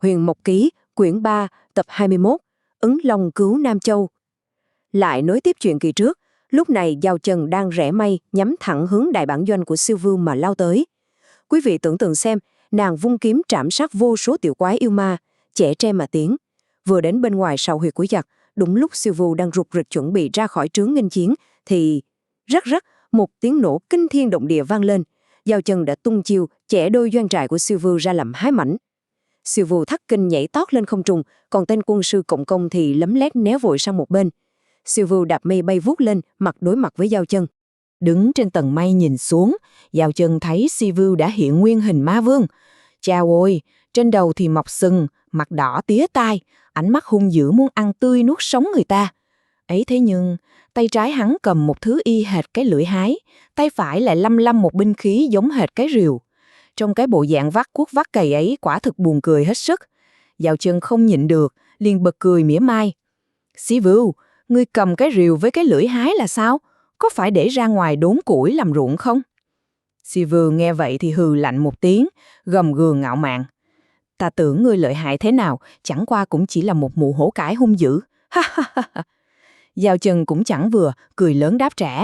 Huyền Mộc Ký, quyển 3, tập 21, Ứng Long cứu Nam Châu. Lại nối tiếp chuyện kỳ trước, lúc này Giao Trần đang rẽ mây nhắm thẳng hướng đại bản doanh của Siêu Vưu mà lao tới. Quý vị tưởng tượng xem, nàng vung kiếm trảm sát vô số tiểu quái yêu ma, chẻ tre mà tiến. Vừa đến bên ngoài sào huyệt của giặc, đúng lúc Siêu Vưu đang rục rịch chuẩn bị ra khỏi trướng nghênh chiến, thì rắc rắc, một tiếng nổ kinh thiên động địa vang lên. Giao Trần đã tung chiêu chẻ đôi doanh trại của Siêu Vưu ra làm hai mảnh. Siêu Vưu thắt kinh nhảy tót lên không trung, còn tên quân sư Cộng Công thì lấm lét né vội sang một bên. Siêu Vưu đạp mây bay vút lên, mặt đối mặt với Giao Trần. Đứng trên tầng mây nhìn xuống, Giao Trần thấy Siêu Vưu đã hiện nguyên hình ma vương. Chao ôi, trên đầu thì mọc sừng, mặt đỏ tía tai, ánh mắt hung dữ muốn ăn tươi nuốt sống người ta. Ấy thế nhưng, tay trái hắn cầm một thứ y hệt cái lưỡi hái, tay phải lại lăm lăm một binh khí giống hệt cái rìu. Trong cái bộ dạng vác cuốc vác cày ấy quả thực buồn cười hết sức. Giao Trần không nhịn được, liền bật cười mỉa mai. Siêu Vưu, ngươi cầm cái rìu với cái lưỡi hái là sao? Có phải để ra ngoài đốn củi làm ruộng không? Siêu Vưu nghe vậy thì hừ lạnh một tiếng, gầm gừ ngạo mạn. Ta tưởng ngươi lợi hại thế nào, chẳng qua cũng chỉ là một mụ hổ cải hung dữ. Ha ha ha. Giao Trần cũng chẳng vừa, cười lớn đáp trả.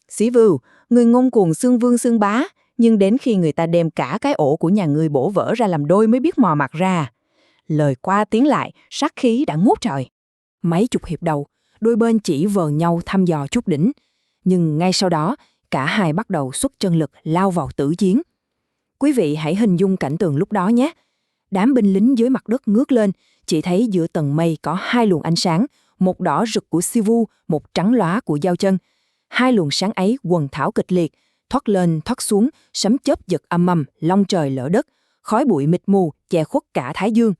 Siêu Vưu, ngươi ngông cuồng xưng vương xưng bá, nhưng đến khi người ta đem cả cái ổ của nhà ngươi bổ vỡ ra làm đôi mới biết mò mặt ra. Lời qua tiếng lại, sát khí đã ngút trời. Mấy chục hiệp đầu, đôi bên chỉ vờn nhau thăm dò chút đỉnh. Nhưng ngay sau đó, cả hai bắt đầu xuất chân lực lao vào tử chiến. Quý vị hãy hình dung cảnh tượng lúc đó nhé. Đám binh lính dưới mặt đất ngước lên, chỉ thấy giữa tầng mây có hai luồng ánh sáng, một đỏ rực của Siêu Vưu, một trắng lóa của Giao Trần. Hai luồng sáng ấy quần thảo kịch liệt, thoát lên thoát xuống, sấm chớp giật âm ầm, long trời lở đất, khói bụi mịt mù che khuất cả thái dương.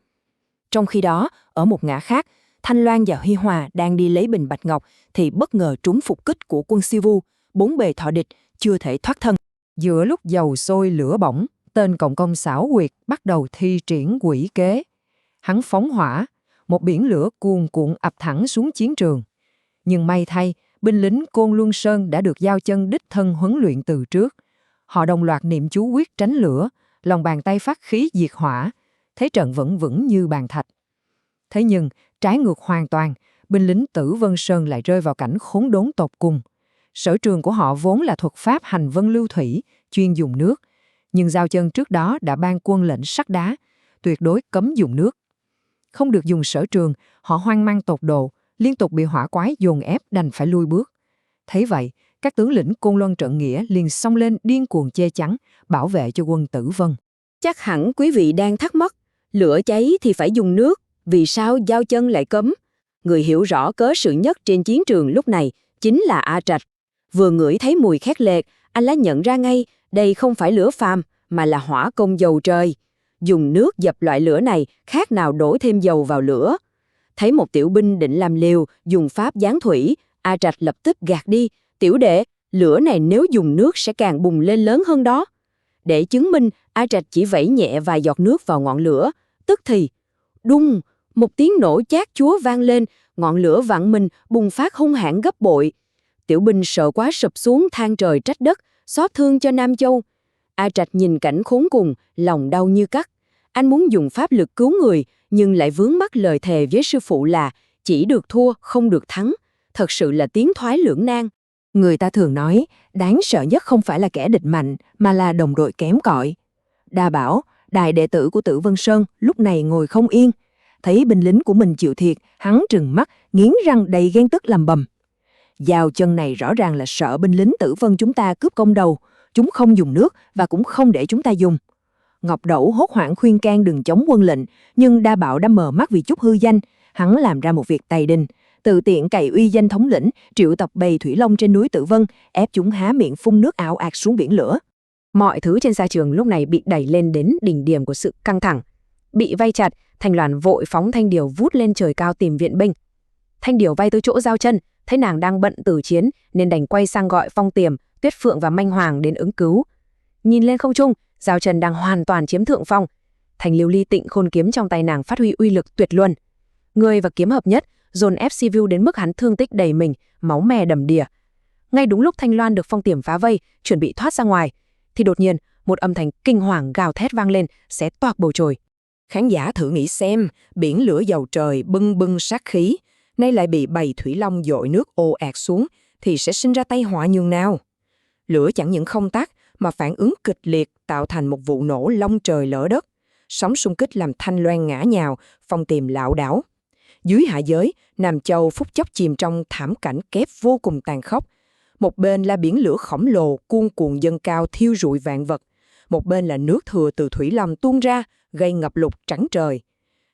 Trong khi đó, ở một ngã khác, Thanh Loan và Huy Hòa đang đi lấy bình bạch ngọc thì bất ngờ trúng phục kích của quân Siêu Vưu, bốn bề thọ địch, chưa thể thoát thân. Giữa lúc dầu sôi lửa bỏng, tên Cộng Công xảo quyệt bắt đầu thi triển quỷ kế. Hắn phóng hỏa, một biển lửa cuồn cuộn ập thẳng xuống chiến trường. Nhưng may thay, binh lính Côn Luân Sơn đã được Giao Trần đích thân huấn luyện từ trước. Họ đồng loạt niệm chú quyết tránh lửa, lòng bàn tay phát khí diệt hỏa, thế trận vẫn vững như bàn thạch. Thế nhưng, trái ngược hoàn toàn, binh lính Tử Vân Sơn lại rơi vào cảnh khốn đốn tột cùng. Sở trường của họ vốn là thuật pháp hành vân lưu thủy, chuyên dùng nước. Nhưng Giao Trần trước đó đã ban quân lệnh sắt đá, tuyệt đối cấm dùng nước. Không được dùng sở trường, họ hoang mang tột độ, liên tục bị hỏa quái dồn ép đành phải lui bước. Thấy vậy, các tướng lĩnh Côn Luân Trận Nghĩa liền xông lên điên cuồng che chắn, bảo vệ cho quân Tử Vân. Chắc hẳn quý vị đang thắc mắc, lửa cháy thì phải dùng nước, vì sao Giao Trần lại cấm? Người hiểu rõ cớ sự nhất trên chiến trường lúc này chính là A Trạch. Vừa ngửi thấy mùi khét lẹt, anh đã nhận ra ngay đây không phải lửa phàm mà là hỏa công dầu trời. Dùng nước dập loại lửa này khác nào đổ thêm dầu vào lửa. Thấy một tiểu binh định làm liều, dùng pháp giáng thủy, A Trạch lập tức gạt đi. Tiểu đệ, lửa này nếu dùng nước sẽ càng bùng lên lớn hơn đó. Để chứng minh, A Trạch chỉ vẩy nhẹ vài giọt nước vào ngọn lửa. Tức thì, đùng, một tiếng nổ chát chúa vang lên, ngọn lửa vặn mình bùng phát hung hãn gấp bội. Tiểu binh sợ quá sụp xuống than trời trách đất, xót thương cho Nam Châu. A Trạch nhìn cảnh khốn cùng, lòng đau như cắt. Anh muốn dùng pháp lực cứu người, nhưng lại vướng mắc lời thề với sư phụ là chỉ được thua, không được thắng. Thật sự là tiến thoái lưỡng nan. Người ta thường nói, đáng sợ nhất không phải là kẻ địch mạnh, mà là đồng đội kém cỏi. Đa Bảo, đại đệ tử của Tử Vân Sơn, lúc này ngồi không yên. Thấy binh lính của mình chịu thiệt, hắn trừng mắt, nghiến răng đầy ghen tức làm bầm. Giao Trần này rõ ràng là sợ binh lính Tử Vân chúng ta cướp công đầu. Chúng không dùng nước và cũng không để chúng ta dùng. Ngọc Đẩu hốt hoảng khuyên can đừng chống quân lệnh, nhưng Đa Bảo đã mờ mắt vì chút hư danh. Hắn làm ra một việc tày đình, tự tiện cày uy danh thống lĩnh, triệu tập bầy thủy long trên núi Tử Vân, ép chúng há miệng phun nước ảo ạt xuống biển lửa. Mọi thứ trên sa trường lúc này bị đẩy lên đến đỉnh điểm của sự căng thẳng. Bị vây chặt, Thanh Loan vội phóng thanh điều vút lên trời cao tìm viện binh. Thanh điều bay tới chỗ Giao Trần, thấy nàng đang bận tử chiến nên đành quay sang gọi Phong Tiềm, Tuyết Phượng và Manh Hoàng đến ứng cứu. Nhìn lên không trung, Giao Trần đang hoàn toàn chiếm thượng phong. Thành Lưu Ly Tịnh Khôn kiếm trong tay nàng phát huy uy lực tuyệt luân. Người và kiếm hợp nhất, dồn ép Siêu Vưu đến mức hắn thương tích đầy mình, máu me đầm đìa. Ngay đúng lúc Thanh Loan được Phong Tiềm phá vây, chuẩn bị thoát ra ngoài, thì đột nhiên một âm thanh kinh hoàng gào thét vang lên, xé toạc bầu trời. Khán giả thử nghĩ xem, biển lửa dầu trời bưng bưng sát khí, nay lại bị bầy thủy long dội nước ồ ạt xuống, thì sẽ sinh ra tai họa nhường nào. Lửa chẳng những không tắt, mà phản ứng kịch liệt tạo thành một vụ nổ long trời lở đất. Sóng xung kích làm Thanh Loan ngã nhào, Phong Tiềm lảo đảo. Dưới hạ giới, Nam Châu phút chốc chìm trong thảm cảnh kép vô cùng tàn khốc. Một bên là biển lửa khổng lồ cuồn cuộn dâng cao thiêu rụi vạn vật. Một bên là nước thừa từ thủy long tuôn ra, gây ngập lụt trắng trời.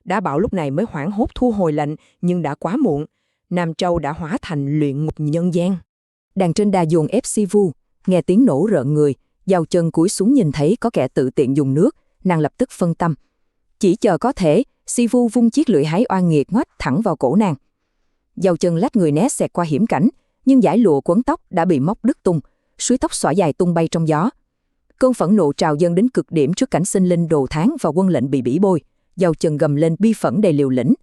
Đá Bảo lúc này mới hoảng hốt thu hồi lệnh, nhưng đã quá muộn. Nam Châu đã hóa thành luyện ngục nhân gian. Đàn trên đà dồn ép Sivu, nghe tiếng nổ rợn người, Giao Chân cúi xuống nhìn thấy có kẻ tự tiện dùng nước, nàng lập tức phân tâm. Chỉ chờ có thể, Sivu vung chiếc lưỡi hái oan nghiệt ngoắt thẳng vào cổ nàng. Giao Chân lách người né xẹt qua hiểm cảnh, nhưng dải lụa quấn tóc đã bị móc đứt tung, suối tóc xõa dài tung bay trong gió. Cơn phẫn nộ trào dâng đến cực điểm trước cảnh sinh linh đồ thán và quân lệnh bị bỉ bôi. Giao Chân gầm lên bi phẫn đầy liều lĩnh.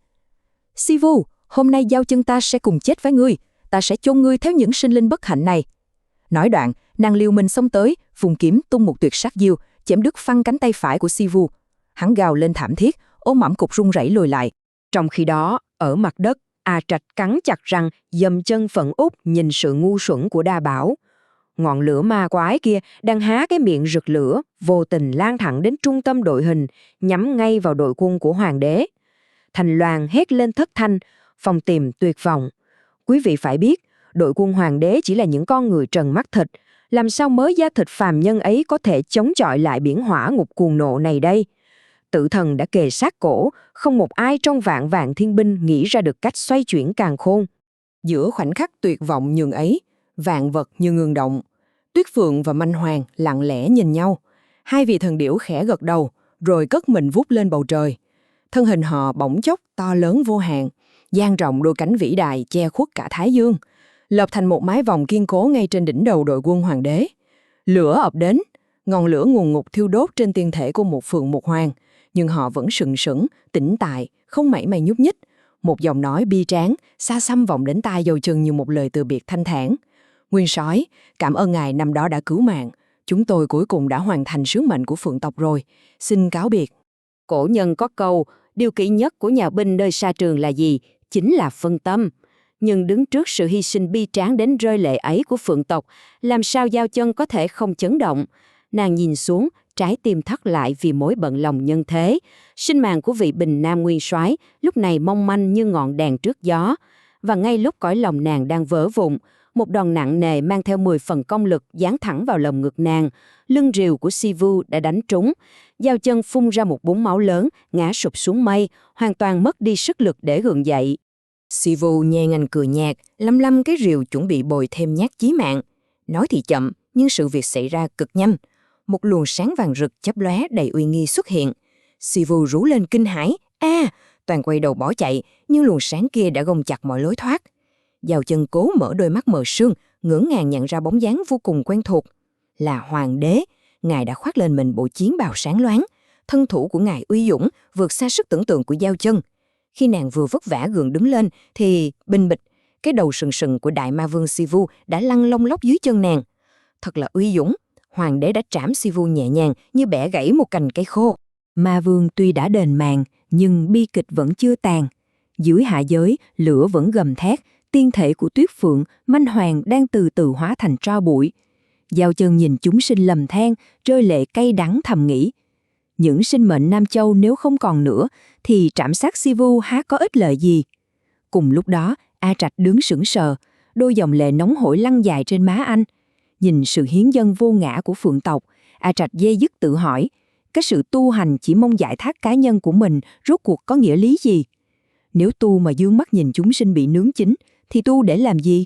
Sivu, hôm nay Giao Chân ta sẽ cùng chết với ngươi, ta sẽ chôn ngươi theo những sinh linh bất hạnh này. Nói đoạn, nàng liều mình xông tới, vùng kiếm tung một tuyệt sát diêu, chém đứt phăng cánh tay phải của Sivu. Hắn gào lên thảm thiết, ôm ẩm cục run rẩy lùi lại. Trong khi đó, ở mặt đất, A Trạch cắn chặt răng, dầm chân phẫn út nhìn sự ngu xuẩn của Đa Bảo. Ngọn lửa ma quái kia đang há cái miệng rực lửa, vô tình lan thẳng đến trung tâm đội hình, nhắm ngay vào đội quân của hoàng đế. Thành Loan hét lên thất thanh, Phong Tiềm tuyệt vọng. Quý vị phải biết, đội quân hoàng đế chỉ là những con người trần mắt thịt, làm sao mới da thịt phàm nhân ấy có thể chống chọi lại biển hỏa ngục cuồng nộ này đây? Tử thần đã kề sát cổ, không một ai trong vạn vạn thiên binh nghĩ ra được cách xoay chuyển càn khôn. Giữa khoảnh khắc tuyệt vọng nhường ấy, vạn vật như ngừng động. Tuyết Phượng và Manh Hoàng lặng lẽ nhìn nhau. Hai vị thần điểu khẽ gật đầu, rồi cất mình vút lên bầu trời. Thân hình họ bỗng chốc to lớn vô hạn, dang rộng đôi cánh vĩ đại che khuất cả Thái Dương, lập thành một mái vòng kiên cố ngay trên đỉnh đầu đội quân hoàng đế. Lửa ập đến, ngọn lửa ngùn ngụt thiêu đốt trên tiên thể của một phượng một hoàng, nhưng họ vẫn sừng sững, tĩnh tại, không mảy may nhúc nhích. Một giọng nói bi tráng, xa xăm vọng đến tai Dầu Chân như một lời từ biệt thanh thản. Nguyên soái, cảm ơn ngài năm đó đã cứu mạng. Chúng tôi cuối cùng đã hoàn thành sứ mệnh của phượng tộc rồi. Xin cáo biệt. Cổ nhân có câu, điều kỵ nhất của nhà binh nơi sa trường là gì? Chính là phân tâm. Nhưng đứng trước sự hy sinh bi tráng đến rơi lệ ấy của phượng tộc, làm sao Giao Chân có thể không chấn động? Nàng nhìn xuống, trái tim thắt lại vì mối bận lòng nhân thế. Sinh mạng của vị bình nam nguyên soái lúc này mong manh như ngọn đèn trước gió. Và ngay lúc cõi lòng nàng đang vỡ vụn, một đòn nặng nề mang theo 10 phần công lực giáng thẳng vào lồng ngực nàng. Lưng rìu của Sivu đã đánh trúng. Giao Chân phun ra một búng máu lớn, ngã sụp xuống mây, hoàn toàn mất đi sức lực để gượng dậy. Sivu nhe nanh cười nhạt, lăm lăm cái rìu chuẩn bị bồi thêm nhát chí mạng. Nói thì chậm, nhưng sự việc xảy ra cực nhanh. Một luồng sáng vàng rực chớp lóe đầy uy nghi xuất hiện. Sivu rú lên kinh hãi, toàn quay đầu bỏ chạy, nhưng luồng sáng kia đã gông chặt mọi lối thoát. Giao Chân cố mở đôi mắt mờ sương, ngỡ ngàng nhận ra bóng dáng vô cùng quen thuộc. Là hoàng đế, ngài đã khoác lên mình bộ chiến bào sáng loáng. Thân thủ của ngài uy dũng, vượt xa sức tưởng tượng của Giao Chân. Khi nàng vừa vất vả gượng đứng lên, thì bình bịch, cái đầu sừng sừng của đại ma vương Sivu đã lăn lông lốc dưới chân nàng. Thật là uy dũng, hoàng đế đã trảm Sivu nhẹ nhàng như bẻ gãy một cành cây khô. Ma vương tuy đã đền màng, nhưng bi kịch vẫn chưa tàn. Dưới hạ giới, lửa vẫn gầm thét, tiên thể của Tuyết Phượng, Manh Hoàng đang từ từ hóa thành tro bụi. Giao Chân nhìn chúng sinh lầm than, rơi lệ cay đắng thầm nghĩ. Những sinh mệnh Nam Châu nếu không còn nữa, thì trảm sát Sivu há có ích lợi gì. Cùng lúc đó, A Trạch đứng sững sờ, đôi dòng lệ nóng hổi lăn dài trên má anh. Nhìn sự hiến dâng vô ngã của phượng tộc, A Trạch dây dứt tự hỏi, cái sự tu hành chỉ mong giải thoát cá nhân của mình rốt cuộc có nghĩa lý gì? Nếu tu mà dương mắt nhìn chúng sinh bị nướng chín, thì tu để làm gì?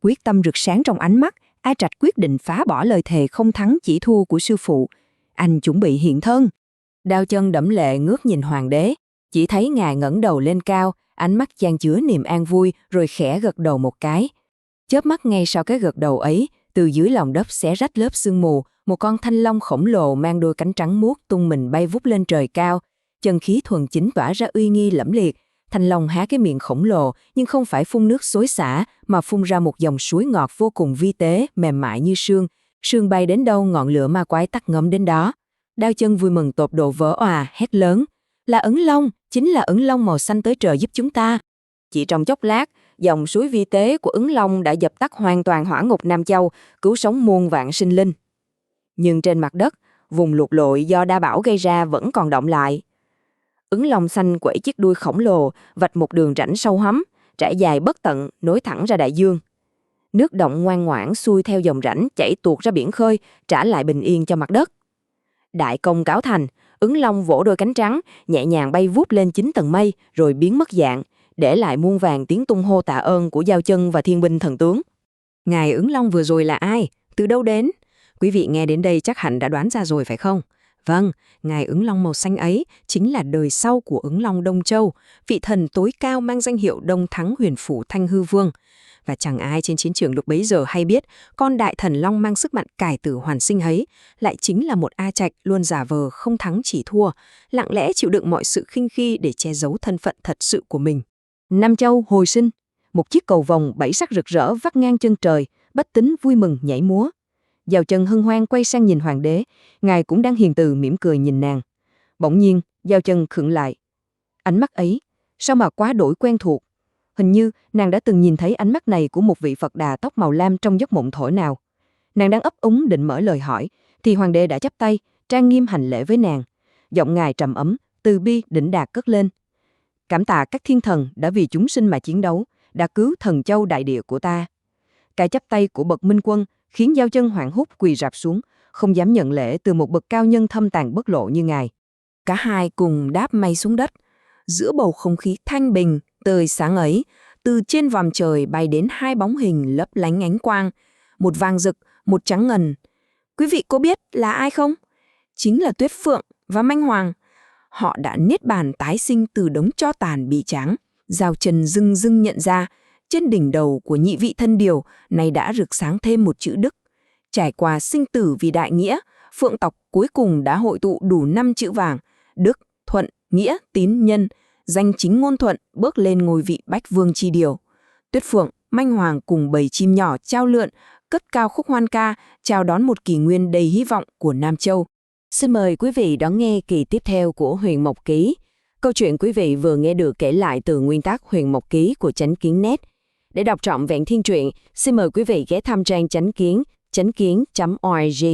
Quyết tâm rực sáng trong ánh mắt, A Trạch quyết định phá bỏ lời thề không thắng chỉ thua của sư phụ. Anh chuẩn bị hiện thân. Đao Chân đẫm lệ ngước nhìn hoàng đế, chỉ thấy ngài ngẩng đầu lên cao, ánh mắt chan chứa niềm an vui, rồi khẽ gật đầu một cái. Chớp mắt ngay sau cái gật đầu ấy, từ dưới lòng đất xé rách lớp sương mù, một con thanh long khổng lồ mang đôi cánh trắng muốt tung mình bay vút lên trời cao, chân khí thuần chính tỏa ra uy nghi lẫm liệt. Thanh long há cái miệng khổng lồ, nhưng không phải phun nước xối xả, mà phun ra một dòng suối ngọt vô cùng vi tế, mềm mại như sương. Sương bay đến đâu ngọn lửa ma quái tắt ngấm đến đó. Đao Chân vui mừng tột độ vỡ òa, hét lớn. Là Ứng Long, chính là Ứng Long màu xanh tới trợ giúp chúng ta. Chỉ trong chốc lát, dòng suối vi tế của Ứng Long đã dập tắt hoàn toàn hỏa ngục Nam Châu, cứu sống muôn vạn sinh linh. Nhưng trên mặt đất, vùng lụt lội do đa bão gây ra vẫn còn động lại. Ứng Long xanh quẩy chiếc đuôi khổng lồ, vạch một đường rãnh sâu hắm, trải dài bất tận, nối thẳng ra đại dương. Nước động ngoan ngoãn xuôi theo dòng rãnh chảy tuột ra biển khơi, trả lại bình yên cho mặt đất. Đại công cáo thành, Ứng Long vỗ đôi cánh trắng, nhẹ nhàng bay vút lên 9 tầng mây, rồi biến mất dạng, để lại muôn vàng tiếng tung hô tạ ơn của Giao Chân và thiên binh thần tướng. Ngài Ứng Long vừa rồi là ai? Từ đâu đến? Quý vị nghe đến đây chắc hẳn đã đoán ra rồi phải không? Vâng, Ngài Ứng Long màu xanh ấy chính là đời sau của Ứng Long Đông Châu, vị thần tối cao mang danh hiệu Đông Thắng Huyền Phủ Thanh Hư Vương. Và chẳng ai trên chiến trường lúc bấy giờ hay biết con đại thần Long mang sức mạnh cải tử hoàn sinh ấy lại chính là một A Trạch luôn giả vờ không thắng chỉ thua, lặng lẽ chịu đựng mọi sự khinh khi để che giấu thân phận thật sự của mình. Nam Châu hồi sinh, một chiếc cầu vồng 7 sắc rực rỡ vắt ngang chân trời, bách tính vui mừng nhảy múa. Giao Chân hân hoan quay sang nhìn hoàng đế, ngài cũng đang hiền từ mỉm cười nhìn nàng. Bỗng nhiên, Giao Chân khựng lại. Ánh mắt ấy, sao mà quá đổi quen thuộc. Hình như nàng đã từng nhìn thấy ánh mắt này của một vị Phật Đà tóc màu lam trong giấc mộng thổi nào. Nàng đang ấp úng định mở lời hỏi, thì hoàng đế đã chắp tay, trang nghiêm hành lễ với nàng. Giọng ngài trầm ấm, từ bi đỉnh đạt cất lên. Cảm tạ các thiên thần đã vì chúng sinh mà chiến đấu, đã cứu thần châu đại địa của ta. Cái chắp tay của bậc minh quân khiến Giao Chân hoảng hốt quỳ rạp xuống, không dám nhận lễ từ một bậc cao nhân thâm tàng bất lộ như ngài. Cả hai cùng đáp may xuống đất. Giữa bầu không khí thanh bình, tươi sáng ấy, từ trên vòm trời bay đến hai bóng hình lấp lánh ánh quang, một vàng rực, một trắng ngần. Quý vị có biết là ai không? Chính là Tuyết Phượng và Manh Hoàng. Họ đã niết bàn tái sinh từ đống tro tàn bi tráng. Giao Chân dưng dưng nhận ra, trên đỉnh đầu của nhị vị thân điều này đã rực sáng thêm một chữ Đức. Trải qua sinh tử vì đại nghĩa, Phượng tộc cuối cùng đã hội tụ đủ 5 chữ vàng: Đức, Thuận, Nghĩa, Tín, Nhân, danh chính ngôn thuận bước lên ngôi vị Bách Vương chi điều. Tuyết Phượng, Manh Hoàng cùng bầy chim nhỏ chao lượn, cất cao khúc hoan ca, chào đón một kỷ nguyên đầy hy vọng của Nam Châu. Xin mời quý vị đón nghe kỳ tiếp theo của Huyền Mộc Ký. Câu chuyện quý vị vừa nghe được kể lại từ nguyên tác Huyền Mộc Ký của Chánh Kiến Net. Để đọc trọn vẹn thiên truyện, xin mời quý vị ghé thăm trang chánh kiến.org.